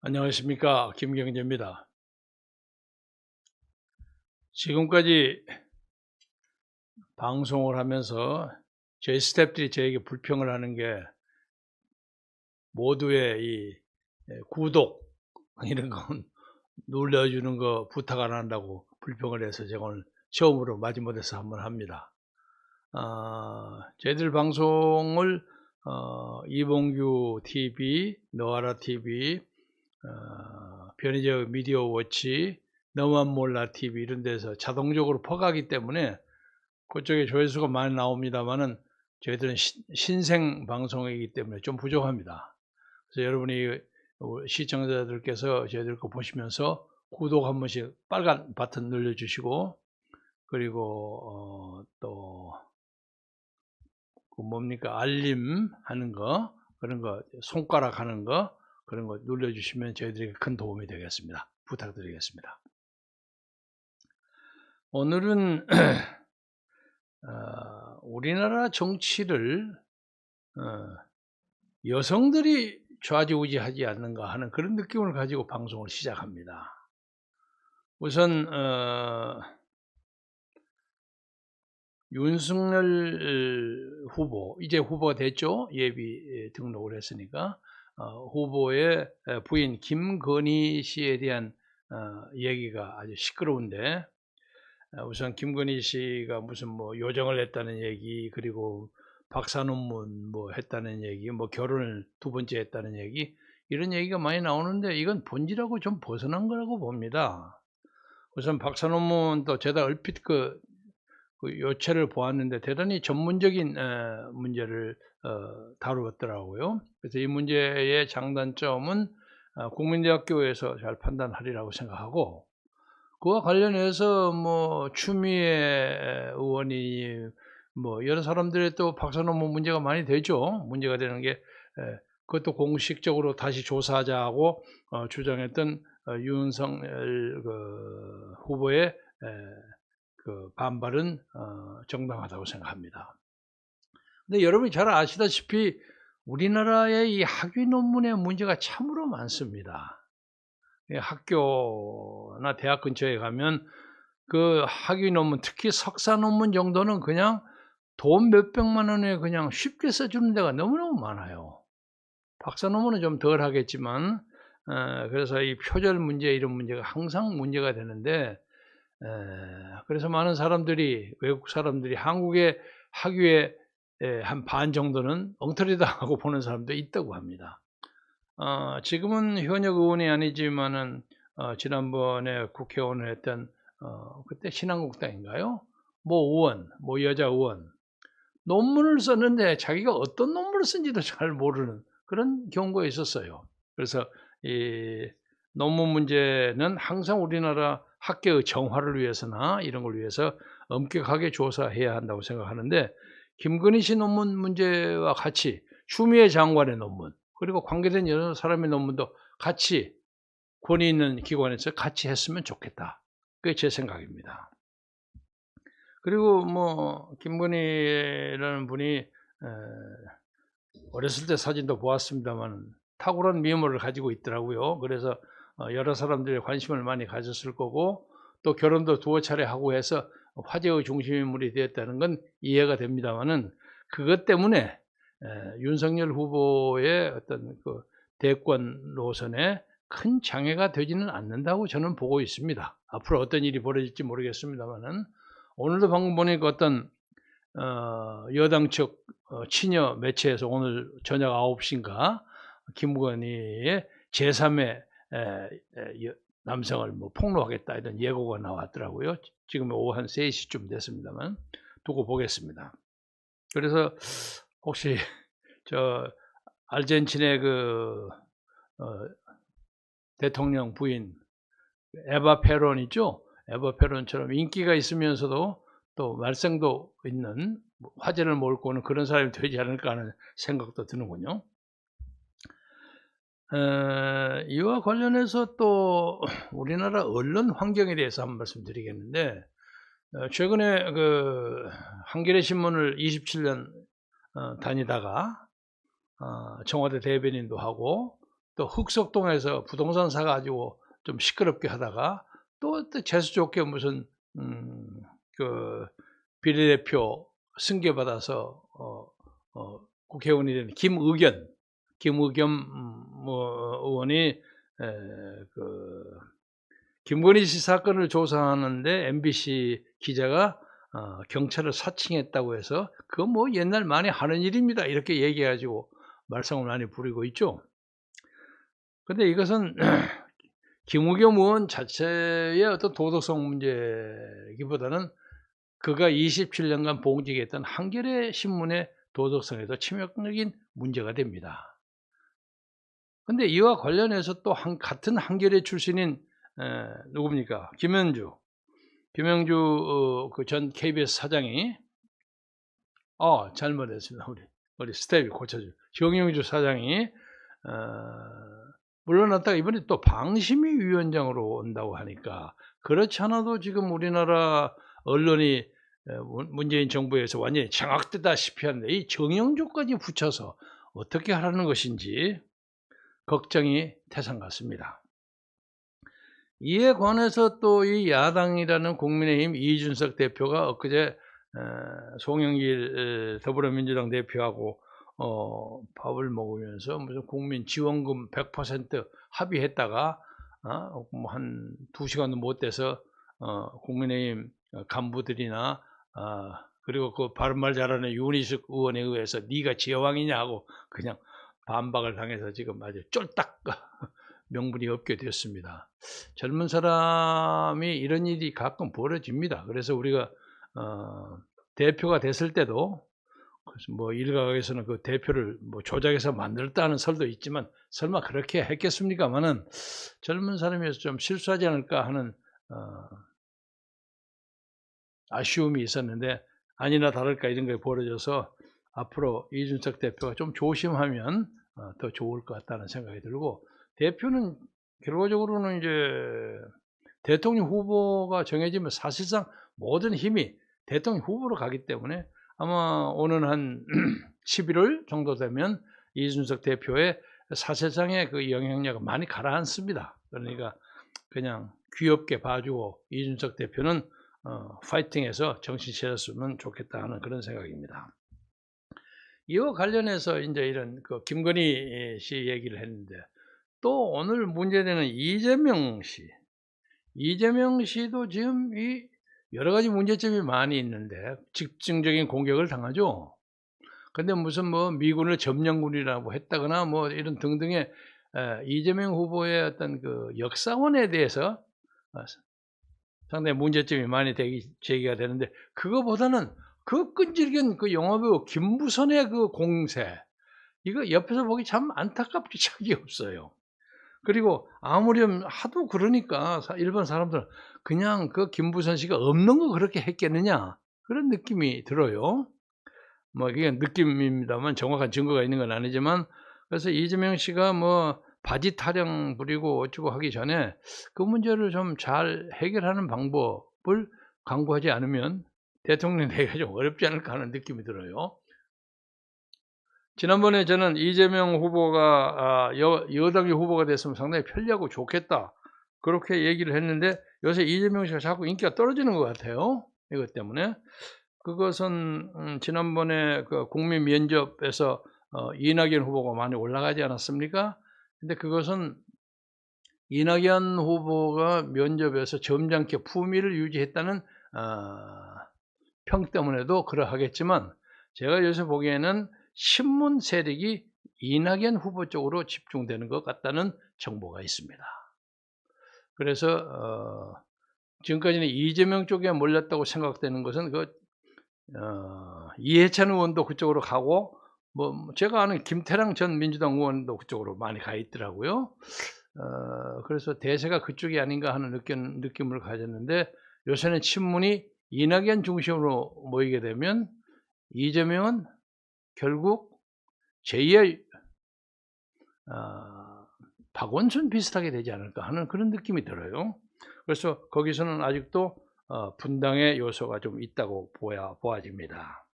안녕하십니까, 김경재입니다. 지금까지 방송을 하면서 저희 스태프들이 저에게 불평을 하는 게 모두의 이 구독 이런 건 눌러주는 거 부탁 안 한다고 불평을 해서 제가 오늘 처음으로 마지못해서 한번 합니다. 저희들 방송을 이봉규 TV, 너아라 TV, 변희재 미디어 워치, 너만 몰라 TV 이런 데서 자동적으로 퍼가기 때문에 그쪽에 조회수가 많이 나옵니다만은 저희들은 신생 방송이기 때문에 좀 부족합니다. 그래서 여러분이 시청자들께서 저희들 거 보시면서 구독 한 번씩 빨간 버튼 눌러주시고, 그리고 또 그 뭡니까, 알림 하는 거, 그런 거, 손가락 하는 거, 그런 거 눌러주시면 저희들에게 큰 도움이 되겠습니다. 부탁드리겠습니다. 오늘은 우리나라 정치를 여성들이 좌지우지하지 않는가 하는 그런 느낌을 가지고 방송을 시작합니다. 우선 윤석열 후보, 이제 후보가 됐죠. 예비 등록을 했으니까. 후보의 부인 김건희 씨에 대한 얘기가 아주 시끄러운데, 우선 김건희 씨가 무슨 뭐 요정을 했다는 얘기, 그리고 박사 논문 뭐 했다는 얘기, 뭐 결혼을 2번째 했다는 얘기, 이런 얘기가 많이 나오는데 이건 본질하고 좀 벗어난 거라고 봅니다. 우선 박사 논문도 제가 얼핏 그 요체를 보았는데 대단히 전문적인 문제를 다루었더라고요. 그래서 이 문제의 장단점은 국민대학교에서 잘 판단하리라고 생각하고, 그와 관련해서 뭐 추미애 의원이 뭐 여러 사람들의 또 박사 논문 문제가 많이 되죠. 문제가 되는 게 그것도 공식적으로 다시 조사하자고 주장했던 윤석열 후보의 그 반발은 정당하다고 생각합니다. 근데 여러분이 잘 아시다시피 우리나라의 이 학위 논문의 문제가 참으로 많습니다. 학교나 대학 근처에 가면 그 학위 논문, 특히 석사 논문 정도는 그냥 돈 몇백만 원에 그냥 쉽게 써주는 데가 너무너무 많아요. 박사 논문은 좀 덜 하겠지만, 그래서 이 표절 문제 이런 문제가 항상 문제가 되는데, 그래서 많은 사람들이, 외국 사람들이 한국의 학위의 한 반 정도는 엉터리다 하고 보는 사람도 있다고 합니다. 지금은 현역 의원이 아니지만은 지난번에 국회의원을 했던 그때 신한국당인가요? 뭐 의원, 뭐 여자 의원, 논문을 썼는데 자기가 어떤 논문을 쓴지도 잘 모르는 그런 경우가 있었어요. 그래서 이 논문 문제는 항상 우리나라 학계의 정화를 위해서나 이런 걸 위해서 엄격하게 조사해야 한다고 생각하는데, 김건희 씨 논문 문제와 같이 추미애 장관의 논문, 그리고 관계된 여러 사람의 논문도 같이 권위 있는 기관에서 같이 했으면 좋겠다. 그게 제 생각입니다. 그리고 뭐 김건희라는 분이 어렸을 때 사진도 보았습니다만 탁월한 미모를 가지고 있더라고요. 그래서 여러 사람들이 관심을 많이 가졌을 거고, 또 결혼도 2차례 하고 해서 화제의 중심인물이 되었다는 건 이해가 됩니다만은, 그것 때문에 윤석열 후보의 어떤 그 대권 노선에 큰 장애가 되지는 않는다고 저는 보고 있습니다. 앞으로 어떤 일이 벌어질지 모르겠습니다만은, 오늘도 방금 보니까 어떤 여당 측 친여 매체에서 오늘 저녁 9시인가 김건희의 제3의 남성을 뭐 폭로하겠다 이런 예고가 나왔더라고요. 지금 오후 한 3시쯤 됐습니다만 두고 보겠습니다. 그래서 혹시 저 아르헨티나의 그 대통령 부인 에바 페론 있죠? 에바 페론처럼 인기가 있으면서도 또 말썽도 있는, 화제를 몰고 오는 그런 사람이 되지 않을까 하는 생각도 드는군요. 이와 관련해서 또 우리나라 언론 환경에 대해서 한 말씀 드리겠는데, 최근에 그 한겨레 신문을 27년 다니다가 청와대 대변인도 하고 또 흑석동에서 부동산 사가지고 좀 시끄럽게 하다가 또 재수 좋게 무슨 그 비례대표 승계받아서 국회의원이 된 김의겸 뭐 의원이 그 김건희 씨 사건을 조사하는데 MBC 기자가 경찰을 사칭했다고 해서 그건 뭐 옛날 많이 하는 일입니다. 이렇게 얘기해가지고 말썽을 많이 부리고 있죠. 근데 이것은 김의겸 의원 자체의 어떤 도덕성 문제이기보다는 그가 27년간 봉직했던 한겨레 신문의 도덕성에도 치명적인 문제가 됩니다. 근데 이와 관련해서 또 같은 한겨레 출신인 누굽니까? 김영주 그 전 KBS 사장이 잘못했습니다. 우리 스텝이 고쳐줘. 정영주 사장이 물러났다가 이번에 또 방심위 위원장으로 온다고 하니까 그렇지 않아도 지금 우리나라 언론이 문재인 정부에서 완전히 장악되다시피 하는데 이 정영주까지 붙여서 어떻게 하라는 것인지 걱정이 태산 같습니다. 이에 관해서 또 이 야당이라는 국민의힘 이준석 대표가 엊그제 송영길 더불어민주당 대표하고 밥을 먹으면서 무슨 국민 지원금 100% 합의했다가 뭐 한 2시간도 못 돼서 국민의힘 간부들이나 그리고 그 바른말 잘하는 윤희숙 의원에 의해서 네가 제왕이냐 하고 그냥 반박을 당해서 지금 아주 쫄딱 명분이 없게 되었습니다. 젊은 사람이 이런 일이 가끔 벌어집니다. 그래서 우리가 대표가 됐을 때도 뭐 일각에서는 그 대표를 뭐 조작해서 만들었다는 설도 있지만 설마 그렇게 했겠습니까마는 젊은 사람이어서 좀 실수하지 않을까 하는 아쉬움이 있었는데 아니나 다를까 이런 게 벌어져서 앞으로 이준석 대표가 좀 조심하면 더 좋을 것 같다는 생각이 들고, 대표는 결과적으로는 이제 대통령 후보가 정해지면 사실상 모든 힘이 대통령 후보로 가기 때문에 아마 오는 한 11월 정도 되면 이준석 대표의 사실상의 그 영향력은 많이 가라앉습니다. 그러니까 그냥 귀엽게 봐주고 이준석 대표는 파이팅해서 정신 차렸으면 좋겠다 하는 그런 생각입니다. 이와 관련해서 이제 이런 그 김건희 씨 얘기를 했는데 또 오늘 문제되는 이재명 씨도 지금 이 여러 가지 문제점이 많이 있는데 집중적인 공격을 당하죠. 근데 무슨 뭐 미군을 점령군이라고 했다거나 뭐 이런 등등의 이재명 후보의 어떤 그 역사원에 대해서 상당히 문제점이 많이 제기가 되는데, 그거보다는 그 끈질긴 그 영화배우 김부선의 그 공세, 이거 옆에서 보기 참 안타깝게 짝이 없어요. 그리고 아무리 하도 그러니까 일반 사람들은 그냥 그 김부선 씨가 없는 거 그렇게 했겠느냐 그런 느낌이 들어요. 뭐 이게 느낌입니다만 정확한 증거가 있는 건 아니지만, 그래서 이재명 씨가 뭐 바지 타령 부리고 어쩌고 하기 전에 그 문제를 좀 잘 해결하는 방법을 강구하지 않으면 대통령이 되기가 좀 어렵지 않을까 하는 느낌이 들어요. 지난번에 저는 이재명 후보가 여당의 후보가 됐으면 상당히 편리하고 좋겠다 그렇게 얘기를 했는데, 요새 이재명 씨가 자꾸 인기가 떨어지는 것 같아요. 이것 때문에. 그것은 지난번에 그 국민 면접에서 이낙연 후보가 많이 올라가지 않았습니까? 근데 그것은 이낙연 후보가 면접에서 점잖게 품위를 유지했다는 평 때문에도 그러하겠지만, 제가 요새 보기에는 신문 세력이 이낙연 후보 쪽으로 집중되는 것 같다는 정보가 있습니다. 그래서 지금까지는 이재명 쪽에 몰렸다고 생각되는 것은 이해찬 의원도 그쪽으로 가고, 뭐 제가 아는 김태랑 전 민주당 의원도 그쪽으로 많이 가 있더라고요. 그래서 대세가 그쪽이 아닌가 하는 느낌을 가졌는데, 요새는 친문이 이낙연 중심으로 모이게 되면 이재명은 결국 제2의 박원순 비슷하게 되지 않을까 하는 그런 느낌이 들어요. 그래서 거기서는 아직도 분당의 요소가 좀 있다고 보아집니다.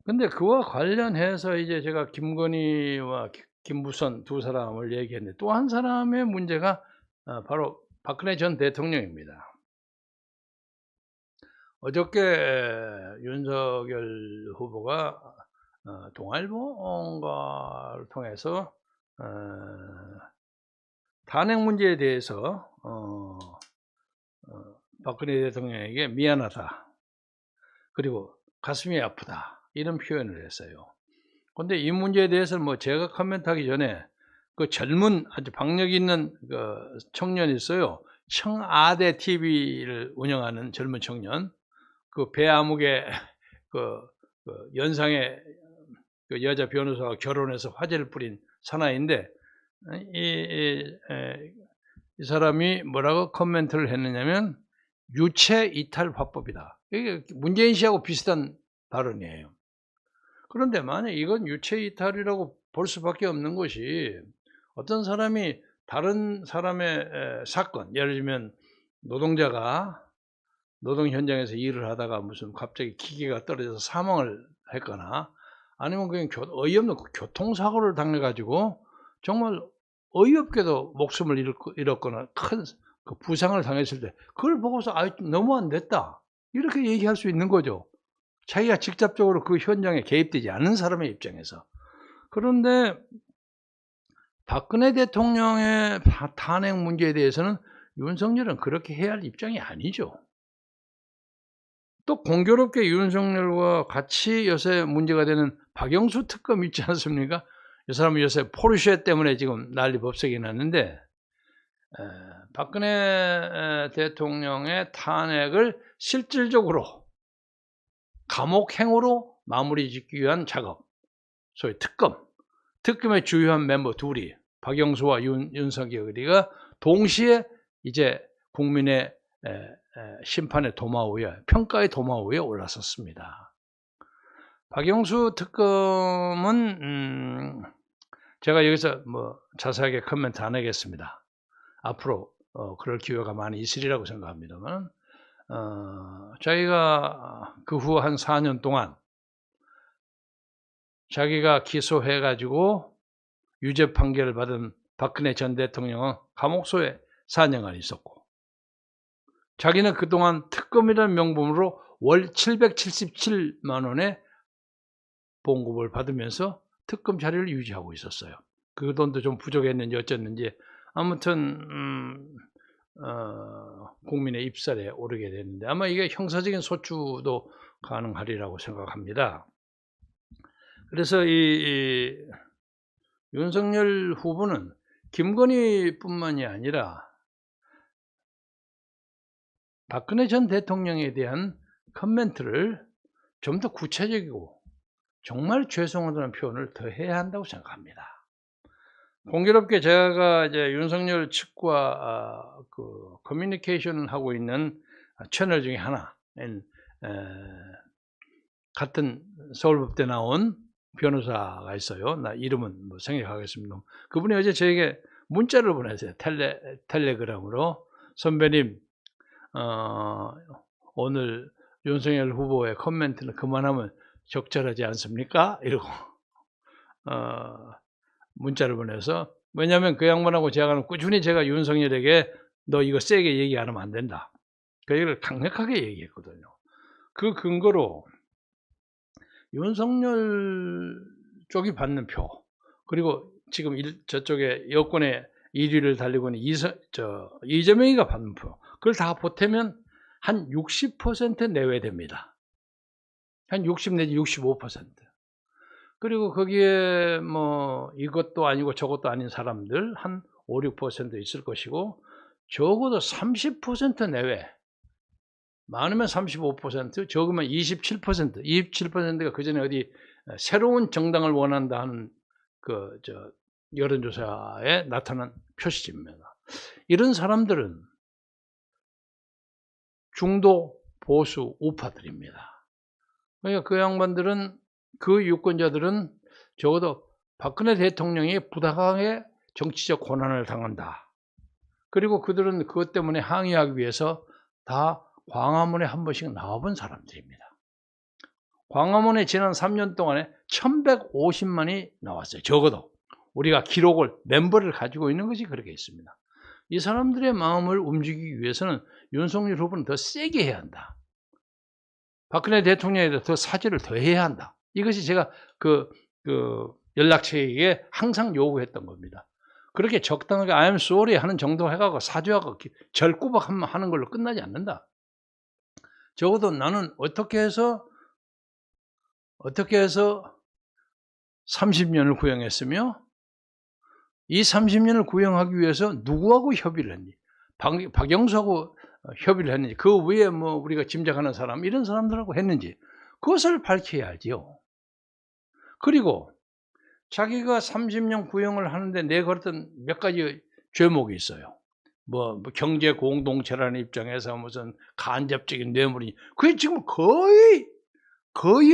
근데 그와 관련해서 이제 제가 김건희와 김부선 두 사람을 얘기했는데 또 한 사람의 문제가 바로 박근혜 전 대통령입니다. 어저께 윤석열 후보가 동아일보를 통해서 탄핵 문제에 대해서 박근혜 대통령에게 미안하다, 그리고 가슴이 아프다, 이런 표현을 했어요. 그런데 이 문제에 대해서는 뭐 제가 코멘트하기 전에 그 젊은 아주 박력 있는 그 청년이 있어요. 청아대 TV를 운영하는 젊은 청년, 그 배아무개 그 연상의 그 여자 변호사와 결혼해서 화제를 뿌린 사나이인데, 이 사람이 뭐라고 코멘트를 했느냐면 유체 이탈 화법이다. 이게 문재인 씨하고 비슷한 발언이에요. 그런데 만약 이건 유체 이탈이라고 볼 수밖에 없는 것이, 어떤 사람이 다른 사람의 사건, 예를 들면 노동자가 노동 현장에서 일을 하다가 무슨 갑자기 기계가 떨어져서 사망을 했거나, 아니면 그냥 어이없는 교통사고를 당해가지고 정말 어이없게도 목숨을 잃었거나 큰 그 부상을 당했을 때 그걸 보고서 너무 안 됐다, 이렇게 얘기할 수 있는 거죠. 자기가 직접적으로 그 현장에 개입되지 않는 사람의 입장에서. 그런데 박근혜 대통령의 탄핵 문제에 대해서는 윤석열은 그렇게 해야 할 입장이 아니죠. 또 공교롭게 윤석열과 같이 요새 문제가 되는 박영수 특검 있지 않습니까? 이 사람은 요새 포르쉐 때문에 지금 난리법석이 났는데, 박근혜 대통령의 탄핵을 실질적으로 감옥행으로 마무리 짓기 위한 작업, 소위 특검의 주요한 멤버 둘이, 박영수와 윤석열이가 동시에 이제 국민의 심판의 도마 위에, 평가의 도마 위에 올라섰습니다. 박영수 특검은 제가 여기서 뭐 자세하게 코멘트 안 하겠습니다. 앞으로 그럴 기회가 많이 있으리라고 생각합니다만, 자기가 그 후 한 4년 동안 자기가 기소해가지고 유죄 판결을 받은 박근혜 전 대통령은 감옥소에 4년간 있었고, 자기는 그동안 특검이라는 명분으로 월 777만 원의 봉급을 받으면서 특검 자리를 유지하고 있었어요. 그 돈도 좀 부족했는지 어쨌는지 아무튼 국민의 입살에 오르게 됐는데, 아마 이게 형사적인 소추도 가능하리라고 생각합니다. 그래서 이 윤석열 후보는 김건희뿐만이 아니라 박근혜 전 대통령에 대한 코멘트를 좀 더 구체적이고 정말 죄송하다는 표현을 더 해야 한다고 생각합니다. 공교롭게 제가 이제 윤석열 측과 그 커뮤니케이션을 하고 있는 채널 중에 하나인 같은 서울법대 나온 변호사가 있어요. 나 이름은 뭐 생략하겠습니다. 그분이 어제 저에게 문자를 보내세요. 텔레그램으로. 선배님, 오늘 윤석열 후보의 코멘트는 그만하면 적절하지 않습니까? 이러고 문자를 보내서, 왜냐하면 그 양반하고 제가 꾸준히 제가 윤석열에게 너 이거 세게 얘기 안 하면 안 된다, 그 얘기를 강력하게 얘기했거든요. 그 근거로 윤석열 쪽이 받는 표, 그리고 지금 저쪽에 여권의 1위를 달리고 있는 이재명이가 받는 표, 그걸 다 보태면 한 60% 내외 됩니다. 한 60 내지 65%. 그리고 거기에 뭐 이것도 아니고 저것도 아닌 사람들 한 5, 6% 있을 것이고, 적어도 30% 내외, 많으면 35%, 적으면 27%, 27%가 그전에 어디 새로운 정당을 원한다 하는 그 여론조사에 나타난 표시입니다. 이런 사람들은 중도 보수 우파들입니다. 그러니까 그 양반들은, 그 유권자들은 적어도 박근혜 대통령이 부당하게 정치적 고난을 당한다, 그리고 그들은 그것 때문에 항의하기 위해서 다 광화문에 한 번씩 나와본 사람들입니다. 광화문에 지난 3년 동안에 1150만이 나왔어요. 적어도 우리가 기록을 멤버를 가지고 있는 것이 그렇게 있습니다. 이 사람들의 마음을 움직이기 위해서는 윤석열 후보는 더 세게 해야 한다. 박근혜 대통령에 대해 더 사죄를 더 해야 한다. 이것이 제가 그 연락처에게 항상 요구했던 겁니다. 그렇게 적당하게 I am sorry 하는 정도 해가고 사죄하고 절구박 하는 걸로 끝나지 않는다. 적어도 나는 어떻게 해서 30년을 구형했으며 이 30년을 구형하기 위해서 누구하고 협의를 했니? 박영수하고 협의를 했는지, 그 위에 뭐 우리가 짐작하는 사람, 이런 사람들하고 했는지, 그것을 밝혀야지요. 그리고 자기가 30년 구형을 하는데 내걸었던 몇 가지 죄목이 있어요. 뭐 경제 공동체라는 입장에서 무슨 간접적인 뇌물이, 그게 지금 거의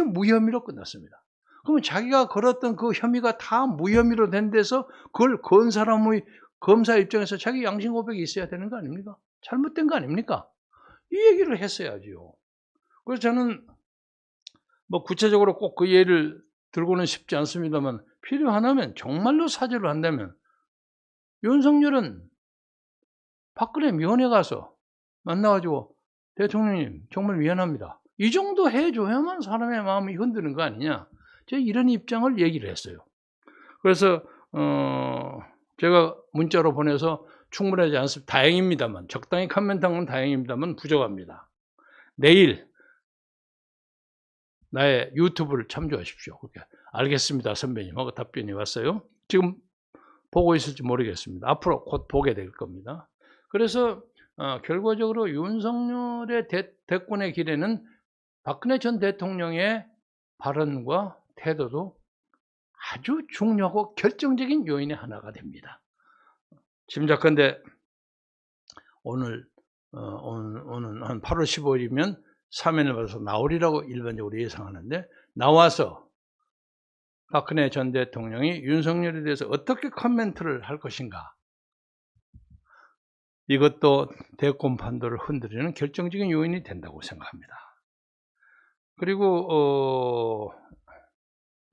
무혐의로 끝났습니다. 그러면 자기가 걸었던 그 혐의가 다 무혐의로 된 데서 그걸 건 사람의 검사 입장에서 자기 양심 고백이 있어야 되는 거 아닙니까? 잘못된 거 아닙니까? 이 얘기를 했어야지요. 그래서 저는 뭐 구체적으로 꼭 그 예를 들고는 싶지 않습니다만, 필요하다면 정말로 사죄를 한다면 윤석열은 박근혜 면회 가서 만나가지고 대통령님 정말 미안합니다, 이 정도 해줘야만 사람의 마음이 흔드는 거 아니냐, 제가 이런 입장을 얘기를 했어요. 그래서 제가 문자로 보내서 충분하지 않습니다, 다행입니다만, 적당히 코멘트한 건 다행입니다만 부족합니다, 내일 나의 유튜브를 참조하십시오. 그렇게 알겠습니다 선배님 하고 답변이 왔어요. 지금 보고 있을지 모르겠습니다. 앞으로 곧 보게 될 겁니다. 그래서 결과적으로 윤석열의 대권의 길에는 박근혜 전 대통령의 발언과 태도도 아주 중요하고 결정적인 요인의 하나가 됩니다. 짐작컨대 오늘 한 8월 15일이면 사면을 받아서 나오리라고 일반적으로 예상하는데, 나와서 박근혜 전 대통령이 윤석열에 대해서 어떻게 코멘트를 할 것인가, 이것도 대권 판도를 흔들리는 결정적인 요인이 된다고 생각합니다. 그리고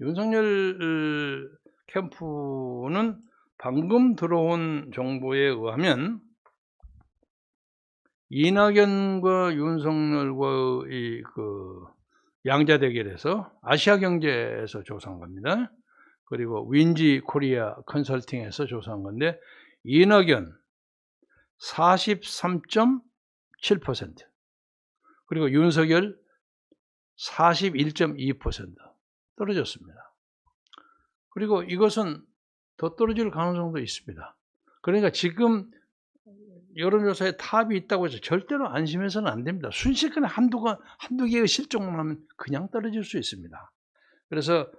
윤석열 캠프는 방금 들어온 정보에 의하면 이낙연과 윤석열과의 그 양자 대결에서 아시아경제에서 조사한 겁니다. 그리고 윈지 코리아 컨설팅에서 조사한 건데, 이낙연 43.7%, 그리고 윤석열 41.2% 떨어졌습니다. 그리고 이것은 더 떨어질 가능성도 있습니다. 그러니까 지금 여론조사에 탑이 있다고 해서 절대로 안심해서는 안 됩니다. 순식간에 한두 개의 실종만 하면 그냥 떨어질 수 있습니다. 그래서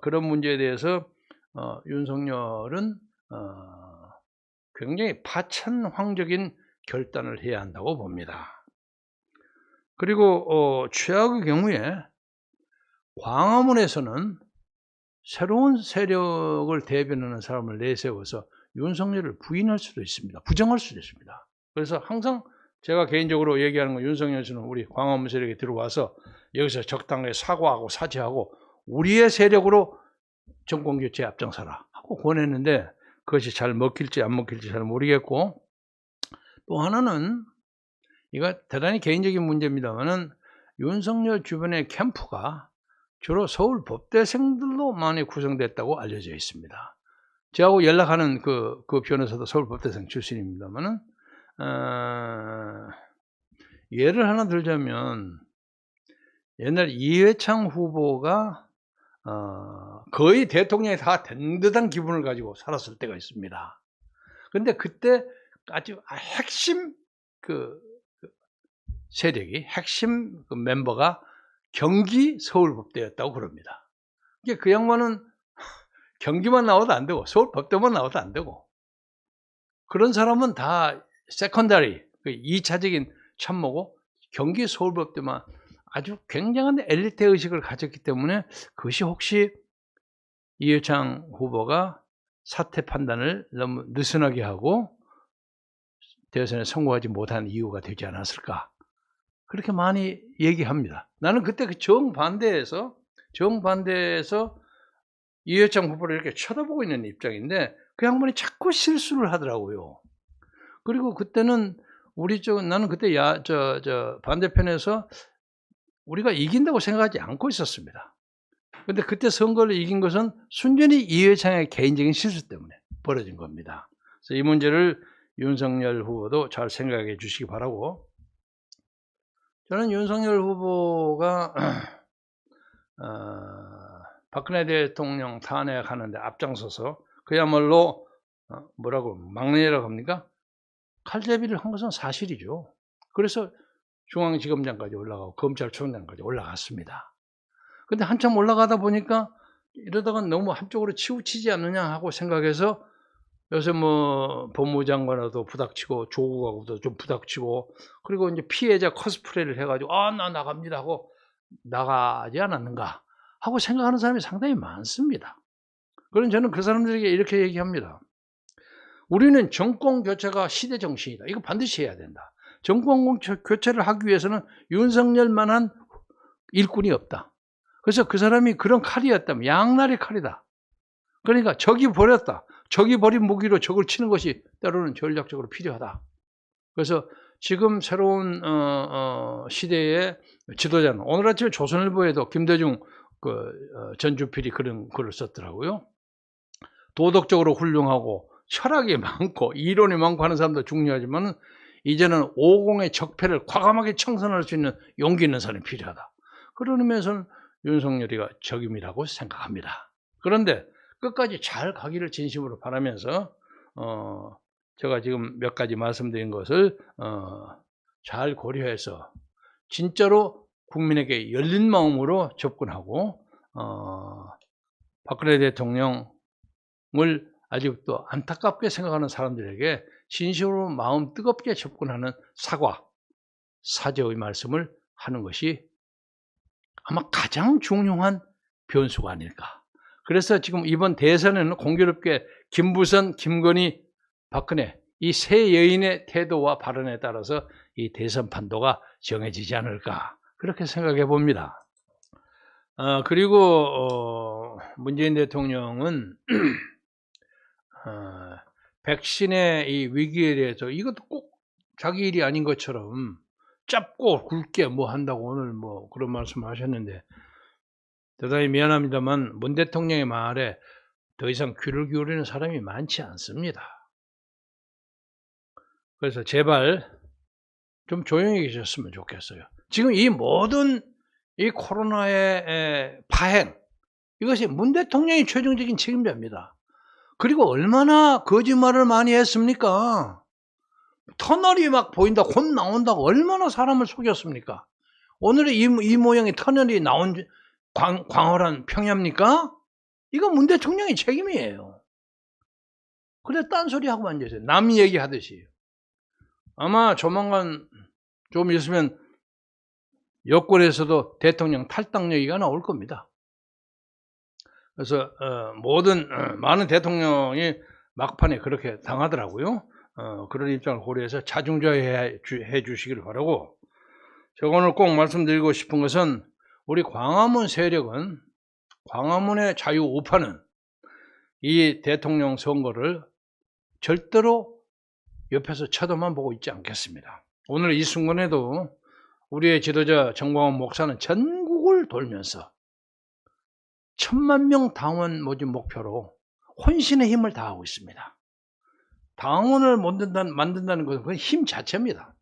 그런 문제에 대해서 윤석열은 굉장히 파천황적인 결단을 해야 한다고 봅니다. 그리고 최악의 경우에 광화문에서는 새로운 세력을 대변하는 사람을 내세워서 윤석열을 부인할 수도 있습니다. 부정할 수도 있습니다. 그래서 항상 제가 개인적으로 얘기하는 건, 윤석열 씨는 우리 광화문 세력에 들어와서 여기서 적당하게 사과하고 사죄하고 우리의 세력으로 정권교체에 앞장서라 하고 권했는데, 그것이 잘 먹힐지 안 먹힐지 잘 모르겠고, 또 하나는 이거 대단히 개인적인 문제입니다만은, 윤석열 주변의 캠프가 주로 서울 법대생들로 많이 구성됐다고 알려져 있습니다. 저하고 연락하는 그 변호사도 서울 법대생 출신입니다만은, 예를 하나 들자면, 옛날 이회창 후보가 거의 대통령이 다 된 듯한 기분을 가지고 살았을 때가 있습니다. 그런데 그때 아주 핵심 세력이, 핵심 멤버가 경기 서울법대였다고 그럽니다. 그 양반은 경기만 나와도 안 되고 서울법대만 나와도 안 되고, 그런 사람은 다 세컨더리, 2차적인 참모고, 경기 서울법대만 아주 굉장한 엘리트 의식을 가졌기 때문에, 그것이 혹시 이회창 후보가 사퇴 판단을 너무 느슨하게 하고 대선에 성공하지 못한 이유가 되지 않았을까, 그렇게 많이 얘기합니다. 나는 그때 그 정반대에서 이회창 후보를 이렇게 쳐다보고 있는 입장인데 그 양반이 자꾸 실수를 하더라고요. 그리고 그때는 우리 쪽은 나는 그때 반대편에서 우리가 이긴다고 생각하지 않고 있었습니다. 근데 그때 선거를 이긴 것은 순전히 이회창의 개인적인 실수 때문에 벌어진 겁니다. 그래서 이 문제를 윤석열 후보도 잘 생각해 주시기 바라고, 저는 윤석열 후보가 박근혜 대통령 탄핵하는데 앞장서서 그야말로 뭐라고 막내라고 합니까? 칼제비를 한 것은 사실이죠. 그래서 중앙지검장까지 올라가고 검찰총장까지 올라갔습니다. 근데 한참 올라가다 보니까 이러다가 너무 한쪽으로 치우치지 않느냐 하고 생각해서 요새 뭐 법무장관하고도 부닥치고 조국하고도 좀 부닥치고, 그리고 이제 피해자 코스프레를 해가지고 나 나갑니다 하고 나가지 않았는가 하고 생각하는 사람이 상당히 많습니다. 그럼 저는 그 사람들에게 이렇게 얘기합니다. 우리는 정권 교체가 시대 정신이다. 이거 반드시 해야 된다. 정권 교체를 하기 위해서는 윤석열만한 일꾼이 없다. 그래서 그 사람이 그런 칼이었다면 양날의 칼이다. 그러니까 적이 버렸다. 적이 버린 무기로 적을 치는 것이 때로는 전략적으로 필요하다. 그래서 지금 새로운 시대의 지도자는, 오늘 아침에 조선일보에도 김대중 전 주필이 그런 글을 썼더라고요. 도덕적으로 훌륭하고 철학이 많고 이론이 많고 하는 사람도 중요하지만 이제는 오공의 적폐를 과감하게 청산할 수 있는 용기 있는 사람이 필요하다. 그런 의미에서는 윤석열이가 적임이라고 생각합니다. 그런데 끝까지 잘 가기를 진심으로 바라면서 제가 지금 몇 가지 말씀드린 것을 잘 고려해서 진짜로 국민에게 열린 마음으로 접근하고 박근혜 대통령을 아직도 안타깝게 생각하는 사람들에게 진심으로 마음 뜨겁게 접근하는 사죄의 말씀을 하는 것이 아마 가장 중요한 변수가 아닐까. 그래서 지금 이번 대선에는 공교롭게 김부선, 김건희, 박근혜 이 세 여인의 태도와 발언에 따라서 이 대선 판도가 정해지지 않을까, 그렇게 생각해 봅니다. 그리고 문재인 대통령은 백신의 이 위기에 대해서 이것도 꼭 자기 일이 아닌 것처럼 짧고 굵게 뭐 한다고 오늘 뭐 그런 말씀을 하셨는데, 대단히 미안합니다만 문 대통령의 말에 더 이상 귀를 기울이는 사람이 많지 않습니다. 그래서 제발 좀 조용히 계셨으면 좋겠어요. 지금 이 모든 이 코로나의 파행, 이것이 문 대통령이 최종적인 책임자입니다. 그리고 얼마나 거짓말을 많이 했습니까? 터널이 막 보인다, 곧 나온다고 얼마나 사람을 속였습니까? 오늘의 이 모양의 터널이 나온 광활한 평야입니까? 이거 문 대통령의 책임이에요. 그래 딴소리 하고 앉으세요. 남 얘기하듯이. 아마 조만간 좀 있으면 여권에서도 대통령 탈당 얘기가 나올 겁니다. 그래서 많은 대통령이 막판에 그렇게 당하더라고요. 그런 입장을 고려해서 자중자애해 주시기를 바라고, 제가 오늘 꼭 말씀드리고 싶은 것은 우리 광화문 세력은, 광화문의 자유 우파는 이 대통령 선거를 절대로 옆에서 쳐다만 보고 있지 않겠습니다. 오늘 이 순간에도 우리의 지도자 정광훈 목사는 전국을 돌면서 1000만 명 당원 모집 목표로 혼신의 힘을 다하고 있습니다. 당원을 만든다는 것은 그건 힘 자체입니다.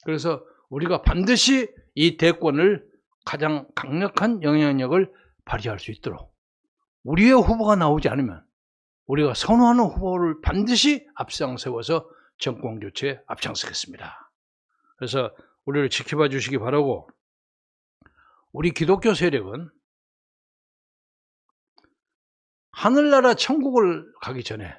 그래서 우리가 반드시 이 대권을 가장 강력한 영향력을 발휘할 수 있도록, 우리의 후보가 나오지 않으면 우리가 선호하는 후보를 반드시 앞장 세워서 정권 교체에 앞장서겠습니다. 그래서 우리를 지켜봐 주시기 바라고, 우리 기독교 세력은 하늘나라 천국을 가기 전에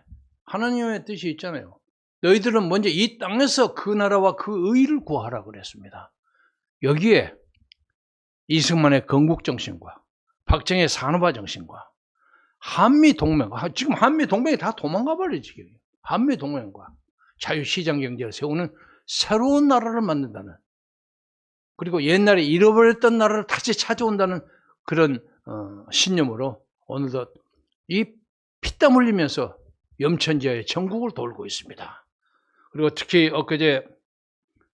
하나님의 뜻이 있잖아요. 너희들은 먼저 이 땅에서 그 나라와 그 의를 구하라 그랬습니다. 여기에 이승만의 건국정신과 박정희의 산업화 정신과 한미동맹, 지금 한미동맹이 다 도망가 버리지. 한미동맹과 자유시장경제를 세우는 새로운 나라를 만든다는, 그리고 옛날에 잃어버렸던 나라를 다시 찾아온다는 그런 신념으로 오늘도 이 피땀 흘리면서 염천지하의 전국을 돌고 있습니다. 그리고 특히 엊그제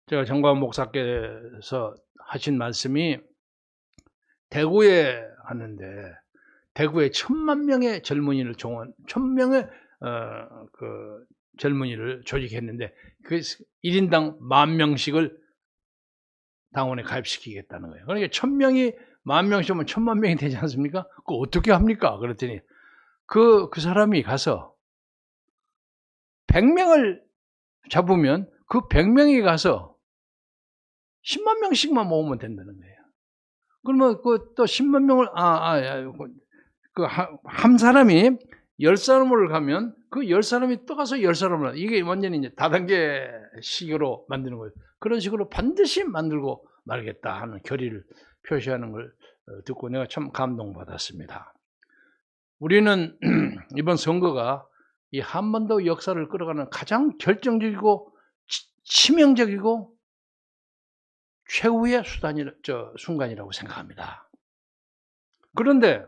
제가 정광훈 목사께서 하신 말씀이 대구에 하는데 대구에 1000만 명의 젊은이를 1000명의 그 젊은이를 조직했는데 그 1인당 10,000명씩을 당원에 가입시키겠다는 거예요. 그러니까 1000명이 10,000명씩이면 1000만 명이 되지 않습니까? 그거 어떻게 합니까? 그랬더니 그 사람이 가서 100명을 잡으면 그 100명이 가서 10만 명씩만 모으면 된다는 거예요. 그러면 그 또 10만 명을 한 사람이 10사람을 가면 그 10사람이 또 가서 10사람을 이게 완전히 이제 다단계식으로 만드는 거예요. 그런 식으로 반드시 만들고 말겠다 하는 결의를 표시하는 걸 듣고 내가 참 감동받았습니다. 우리는 이번 선거가 이 한반도 역사를 끌어가는 가장 결정적이고 치명적이고 최후의 순간이라고 생각합니다. 그런데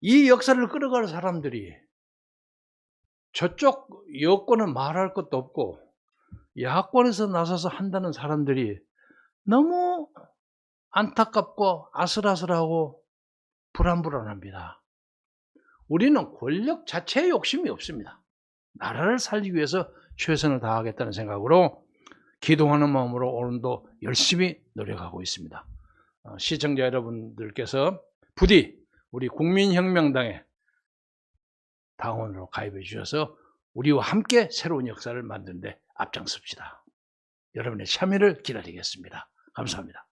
이 역사를 끌어가는 사람들이 저쪽 여권은 말할 것도 없고 야권에서 나서서 한다는 사람들이 너무 안타깝고 아슬아슬하고 불안합니다. 우리는 권력 자체에 욕심이 없습니다. 나라를 살리기 위해서 최선을 다하겠다는 생각으로 기도하는 마음으로 오늘도 열심히 노력하고 있습니다. 시청자 여러분들께서 부디 우리 국민혁명당에 당원으로 가입해 주셔서 우리와 함께 새로운 역사를 만드는 데 앞장섭시다. 여러분의 참여를 기다리겠습니다. 감사합니다.